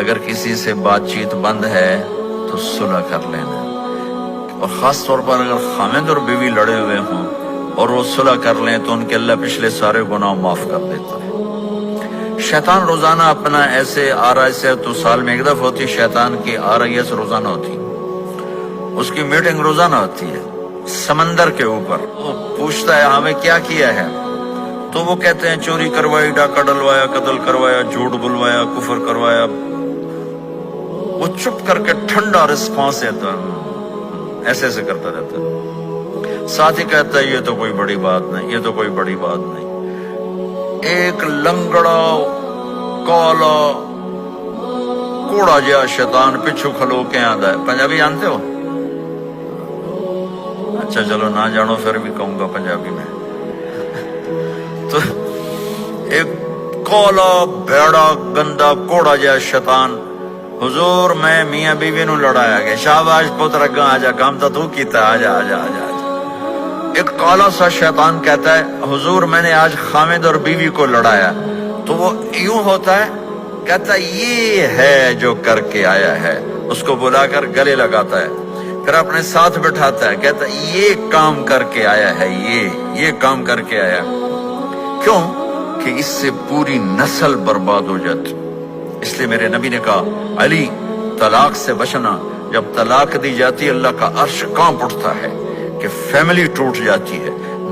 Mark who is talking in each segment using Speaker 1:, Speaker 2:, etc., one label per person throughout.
Speaker 1: اگر کسی سے بات چیت بند ہے تو صلح کر لینا، اور خاص طور پر اگر خاوند اور بیوی لڑے ہوئے ہوں اور وہ صلح کر لیں تو ان کے اللہ پچھلے سارے گناہ معاف کر دیتا ہے۔ شیطان روزانہ اپنا ایسے آ رہا ہے، تو سال میں ایک دفعہ ہوتی، شیطان کی RIS روزانہ ہوتی، اس کی میٹنگ روزانہ ہوتی ہے سمندر کے اوپر۔ وہ پوچھتا ہے ہمیں کیا کیا ہے، تو وہ کہتے ہیں چوری کروائی، ڈاکہ ڈلوایا، قتل کروایا، جھوٹ بلوایا، کفر کروایا۔ وہ چپ کر کے ٹھنڈا رسپانس دیتا ہے، ایسے ایسے کرتا رہتا ہے، ساتھ ہی کہتا ہے یہ تو کوئی بڑی بات نہیں، یہ تو کوئی بڑی بات نہیں۔ ایک لنگڑا کالا کوڑا جہا شیطان پچھو کھلو کے آندا ہے۔ پنجابی جانتے ہو؟ اچھا چلو نہ جانو پھر بھی کہوں گا پنجابی میں۔ تو ایک کالا بھیڑا گندا کوڑا جہا شیطان، حضور میں میاں بیوی نو لڑایا گیا، شاباش پتر اگاں آجا، کام تو کیتا، آجا آجا آجا آجا۔ ایک کالا سا شیطان کہتا ہے حضور میں نے آج خامد اور بیوی کو لڑایا، تو وہ یوں ہوتا ہے، کہتا ہے یہ ہے جو کر کے آیا ہے، اس کو بلا کر گلے لگاتا ہے، پھر اپنے ساتھ بٹھاتا ہے، کہتا ہے یہ کام کر کے آیا ہے، یہ کام کر کے آیا۔ کیوں؟ کہ اس سے پوری نسل برباد ہو جاتی۔ اس لیے میرے نبی نے کہا علی طلاق سے بچنا، جب طلاق دی جاتی اللہ کا عرش کانپ اٹھتا ہے کہ فیملی ٹوٹ جاتی ہے،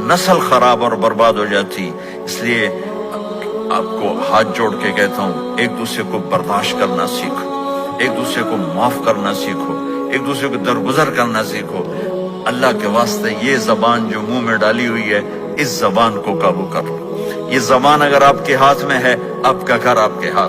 Speaker 1: نسل خراب اور برباد ہو جاتی۔ اس لیے آپ کو ہاتھ جوڑ کے کہتا ہوں ایک دوسرے کو برداشت کرنا سیکھو، ایک دوسرے کو معاف کرنا سیکھو، ایک دوسرے کو درگزر کرنا سیکھو۔ اللہ کے واسطے یہ زبان جو منہ میں ڈالی ہوئی ہے، اس زبان کو قابو کر لو۔ یہ زبان اگر آپ کے ہاتھ میں ہے، آپ کا گھر آپ کے ہاتھ